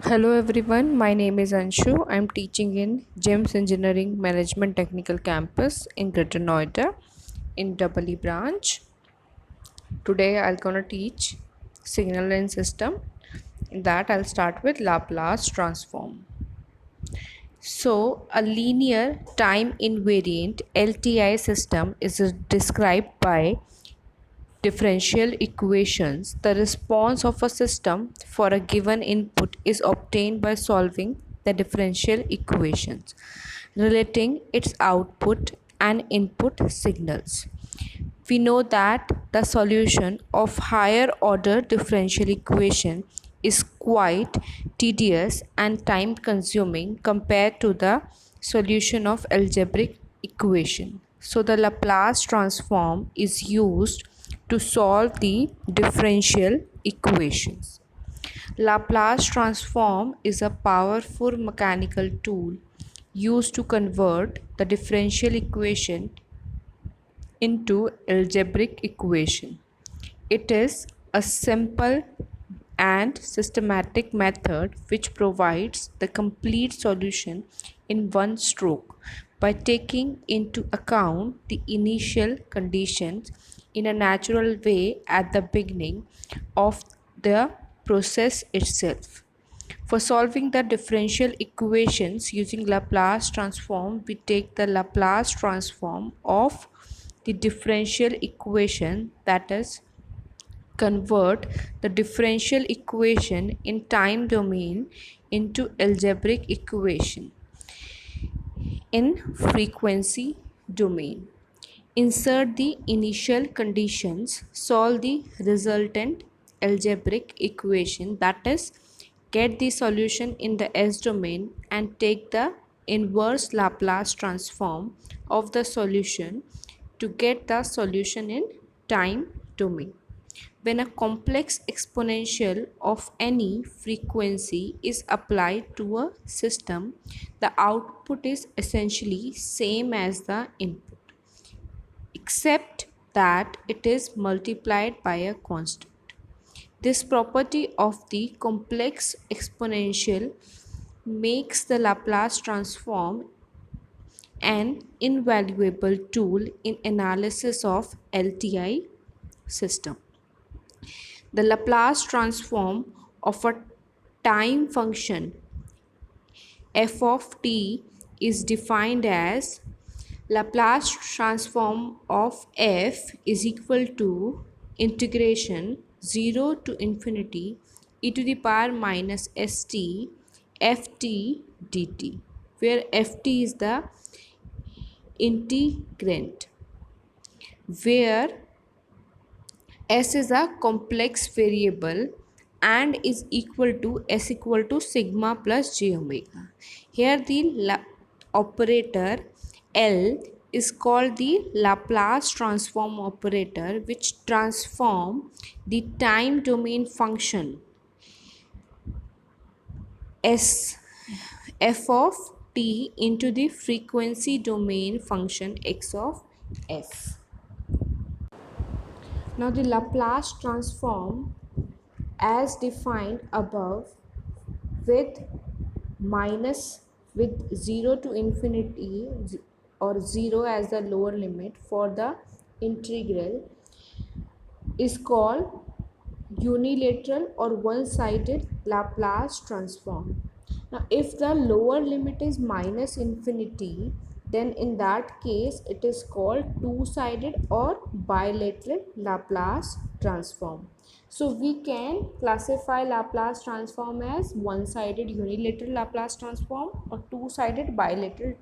Hello everyone, my name is Anshu. I'm teaching in GEMS Engineering Management Technical Campus in Greater Noida in EE branch. Today I'll gonna teach signal line system. In that I'll start with Laplace transform. So a linear time invariant LTI system is described by differential equations. The response of a system for a given input is obtained by solving the differential equations relating its output and input signals. We know that the solution of higher order differential equation is quite tedious and time consuming compared to the solution of algebraic equation. So the Laplace transform is used to solve the differential equations. Laplace transform is a powerful mechanical tool used to convert the differential equation into algebraic equation. It is a simple and systematic method which provides the complete solution in one stroke by taking into account the initial conditions in a natural way at the beginning of the process itself. For solving the differential equations using Laplace transform, we take the Laplace transform of the differential equation, that is, convert the differential equation in time domain into algebraic equation in frequency domain. Insert the initial conditions, solve the resultant algebraic equation, that is, get the solution in the S domain and take the inverse Laplace transform of the solution to get the solution in time domain. When a complex exponential of any frequency is applied to a system, the output is essentially same as the input, except that it is multiplied by a constant. This property of the complex exponential makes the Laplace transform an invaluable tool in analysis of LTI system. The Laplace transform of a time function f of t is defined as Laplace transform of f is equal to integration 0 to infinity e to the power minus st ft dt, where ft is the integrand, where s is a complex variable and is equal to s equal to sigma plus j omega. Here the operator L is called the Laplace transform operator, which transform the time domain function s f of t into the frequency domain function x of s. Now the Laplace transform as defined above with minus with 0 to infinity or 0 as the lower limit for the integral is called unilateral or one-sided Laplace transform. Now if the lower limit is minus infinity, then in that case it is called two-sided or bilateral Laplace transform. So we can classify Laplace transform as one-sided unilateral Laplace transform or two-sided bilateral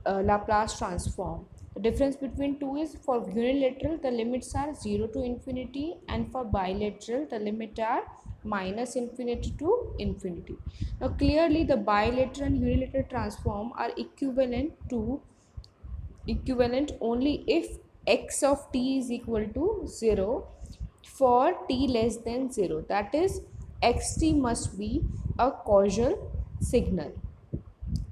Laplace transform. The difference between two is for unilateral the limits are 0 to infinity, and for bilateral the limit are minus infinity to infinity. Now clearly the bilateral and unilateral transform are equivalent only if x of t is equal to 0 for t less than 0, that is xt must be a causal signal.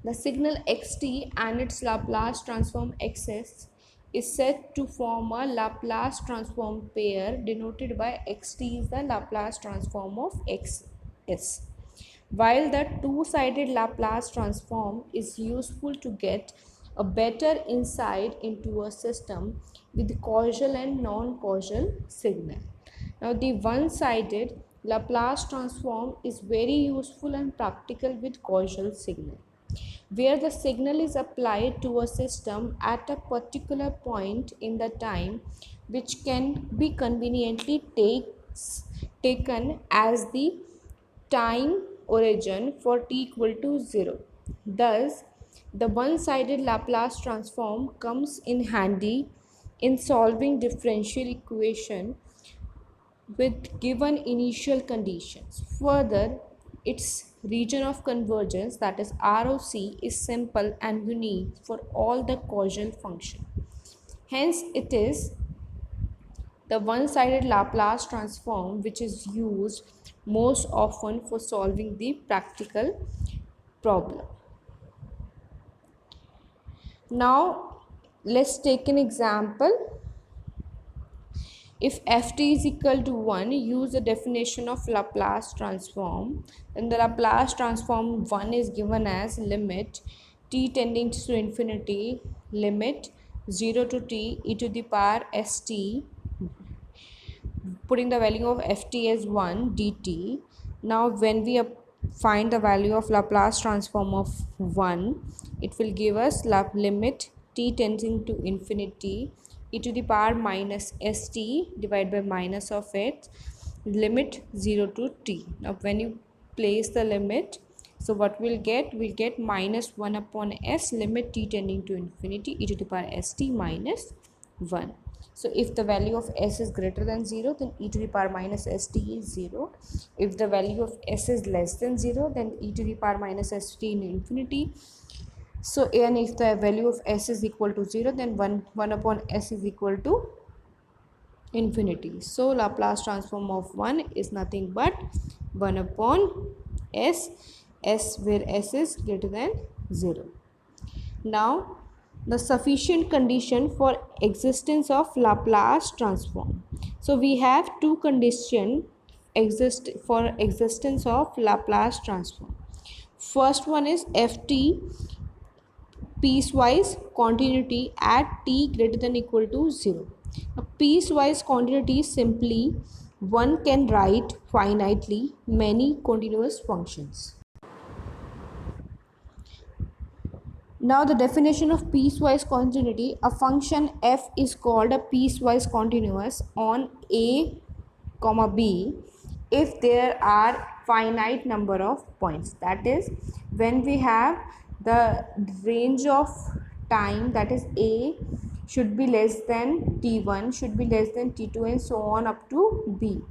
The signal xt and its Laplace transform xs is said to form a Laplace transform pair denoted by xt is the Laplace transform of xs. While the two-sided Laplace transform is useful to get a better insight into a system with causal and non-causal signal. Now, the one-sided Laplace transform is very useful and practical with causal signal, where the signal is applied to a system at a particular point in the time, which can be conveniently taken as the time origin for t equal to 0. Thus, the one-sided Laplace transform comes in handy in solving differential equation with given initial conditions. Further, its region of convergence, that is ROC, is simple and unique for all the causal function. Hence, it is the one-sided Laplace transform which is used most often for solving the practical problem. Now, let's take an example. If ft is equal to 1, use the definition of Laplace transform. Then the Laplace transform 1 is given as limit t tending to infinity, limit 0 to t e to the power st, putting the value of ft as 1 dt. Now when we find the value of Laplace transform of 1, it will give us limit t tending to infinity e to the power minus st divided by minus of it, limit 0 to t. Now when you place the limit, so what we'll get minus 1 upon s limit t tending to infinity e to the power st minus 1. So if the value of s is greater than 0, then e to the power minus st is 0. If the value of s is less than 0, then e to the power minus st in infinity. So and if the value of s is equal to 0, then 1 upon s is equal to infinity. So Laplace transform of 1 is nothing but 1 upon s where s is greater than 0. Now the sufficient condition for existence of Laplace transform. So we have two conditions for existence of Laplace transform. First one is ft piecewise continuity at t greater than equal to 0. A piecewise continuity is simply one can write finitely many continuous functions. Now the definition of piecewise continuity, a function f is called a piecewise continuous on a comma b if there are finite number of points. That is, when we have the range of time, that is a should be less than t1, should be less than t2, and so on up to b,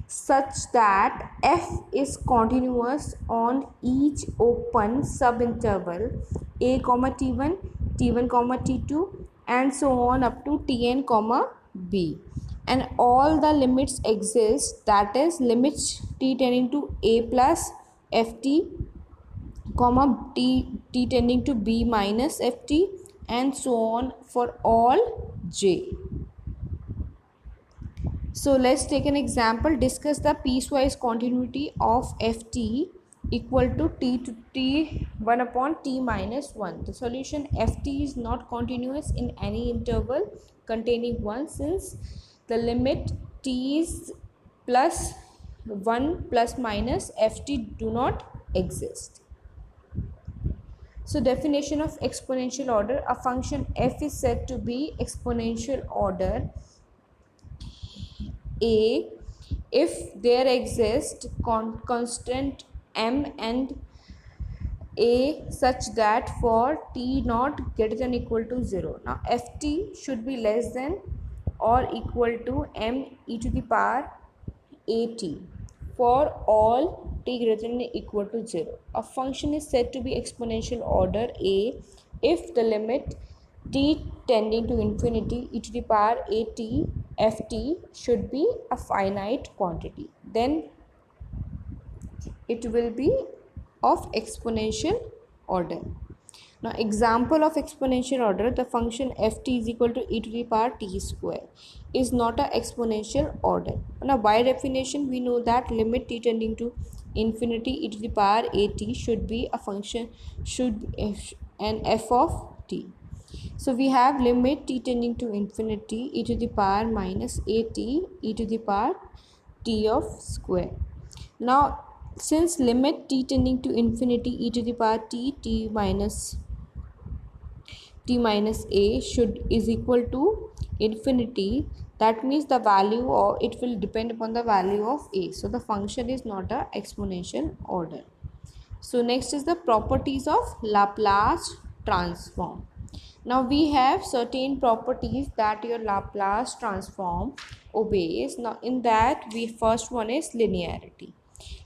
such that f is continuous on each open subinterval a comma t1, t1 comma t2, and so on up to tn comma b, and all the limits exist, that is limits t tending to a plus ft comma t tending to b minus ft, and so on for all j. So let's take an example. Discuss the piecewise continuity of ft equal to t 1 upon t minus 1. The solution ft is not continuous in any interval containing 1, since the limit t is plus 1 plus minus ft do not exist. So definition of exponential order, a function f is said to be exponential order a if there exist constant m and a such that for t not greater than equal to 0. Now ft should be less than or equal to m e to the power at for all t greater than equal to 0. A function is said to be exponential order a if the limit t tending to infinity e to the power at ft should be a finite quantity. Then it will be of exponential order. Now example of exponential order, the function ft is equal to e to the power t square is not an exponential order. Now by definition we know that limit t tending to infinity e to the power at should be a function, should be an f of t. So we have limit t tending to infinity e to the power minus at e to the power t of square. Now since limit t tending to infinity e to the power t minus a should is equal to infinity, that means the value, or it will depend upon the value of a, so the function is not a exponential order. So next is the properties of Laplace transform. Now we have certain properties that your Laplace transform obeys. Now in that, we first one is linearity.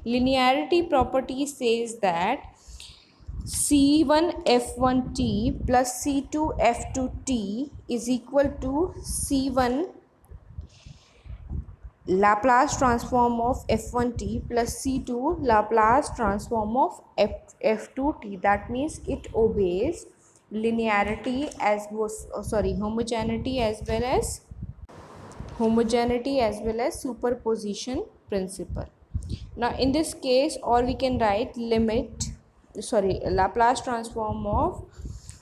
Linearity property says that C1 F1t plus C2 F2t is equal to C1 Laplace transform of F1t plus C2 Laplace transform of F2t. That means it obeys linearity as was, homogeneity as well as superposition principle. Now in this case, or we can write Laplace transform of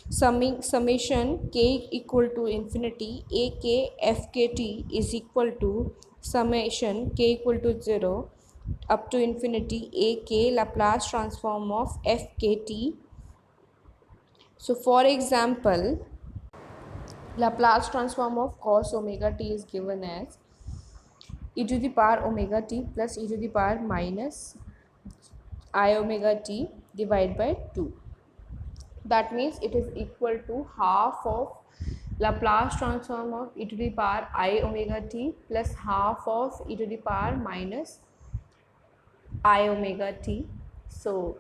summation k equal to infinity ak fkt is equal to summation k equal to 0 up to infinity ak Laplace transform of fkt. So for example, Laplace transform of cos omega t is given as e to the power omega t plus e to the power minus I omega t divided by 2. That means it is equal to half of Laplace transform of e to the power I omega t plus half of e to the power minus I omega t. So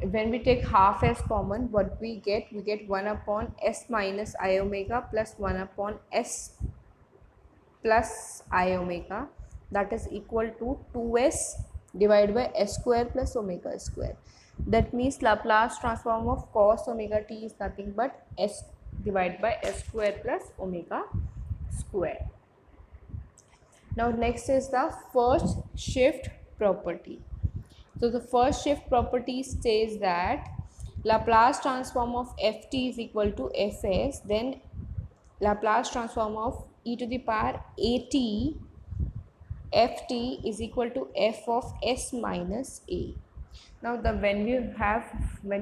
when we take half as common, what we get 1 upon s minus I omega plus 1 upon s plus I omega, that is equal to 2s divided by s square plus omega square. That means Laplace transform of cos omega t is nothing but s divided by s square plus omega square. Now next is the first shift property. So the first shift property says that Laplace transform of ft is equal to fs, then Laplace transform of e to the power at ft is equal to f of s minus a. Now when you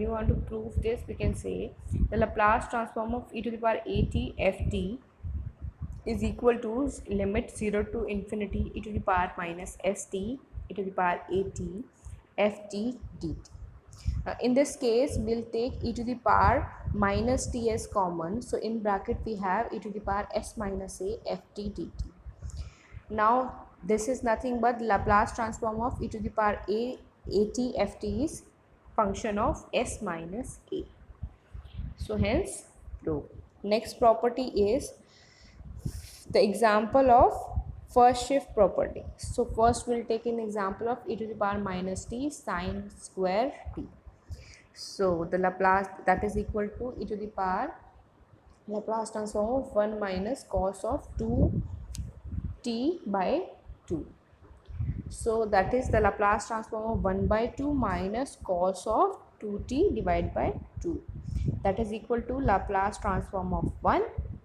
want to prove this, we can say the Laplace transform of e to the power at ft is equal to limit 0 to infinity e to the power minus st e to the power at ft dt. In this case, we'll take e to the power minus t as common. So in bracket we have e to the power s minus a ft dt. Now this is nothing but Laplace transform of e to the power a at ft is function of s minus a. So hence proof. Next property is the example of first shift property. So first we'll take an example of e to the power minus t sine square t. So the Laplace, that is equal to e to the power Laplace transform of 1 minus cos of 2t by 2. So that is the Laplace transform of 1 by 2 minus cos of 2t divided by 2. That is equal to Laplace transform of 1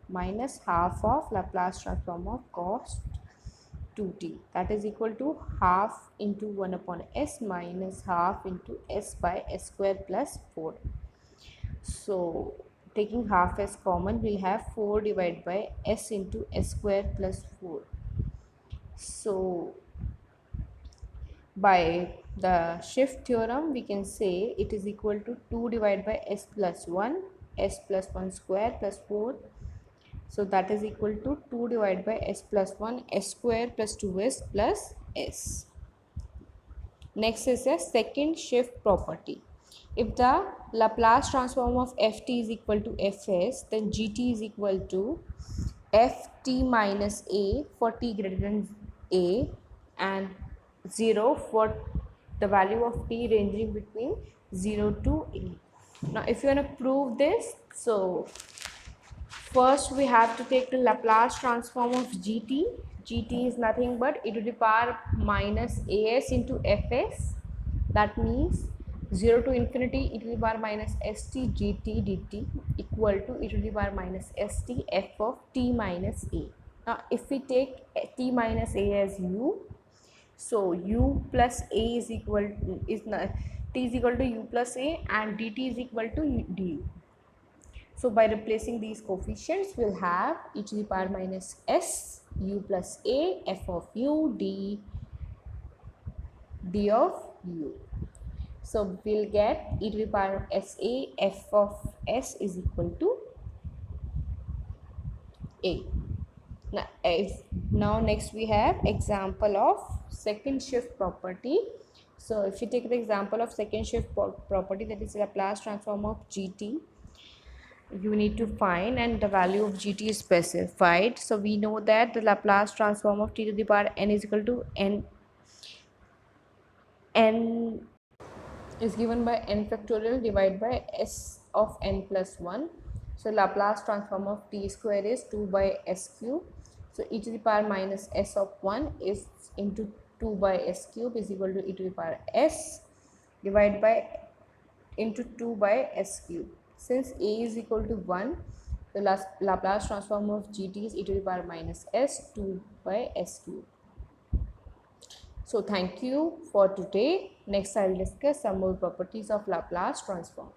minus half of Laplace transform of cos 2t. That is equal to half into 1 upon s minus half into s by s square plus 4. So taking half as common, we'll have 4 divided by s into s square plus 4. So by the shift theorem, we can say it is equal to 2 divided by s plus 1, s plus 1 square plus 4. So that is equal to 2 divided by s plus 1, s square plus 2s plus s. Next is a second shift property. If the Laplace transform of ft is equal to fs, then gt is equal to ft minus a for t greater than a and 0 for the value of t ranging between 0 to a. Now if you want to prove this, so first we have to take the Laplace transform of gt. Gt is nothing but e to the power minus as into fs That means 0 to infinity e to the power minus st gt dt equal to e to the power minus st f of t minus a. Now if we take t minus a as u, so u plus a is equal to, t is equal to u plus a and dt is equal to du. So by replacing these coefficients, we'll have e to the power minus s u plus a f of u d of u. So we'll get e to the power of sa f of s is equal to a. Now next we have example of second shift property. So if you take the example of second shift property, that is Laplace transform of gt, you need to find, and the value of gt is specified. So we know that the Laplace transform of t to the power n is equal to n is given by n factorial divided by s of n plus 1. So Laplace transform of t square is 2 by s cube. So e to the power minus s of 1 is into 2 by s cube is equal to e to the power s divided by into 2 by s cube. Since a is equal to 1, the Laplace transform of gt is e to the power minus s 2 by s cube. So thank you for today. Next I will discuss some more properties of Laplace transform.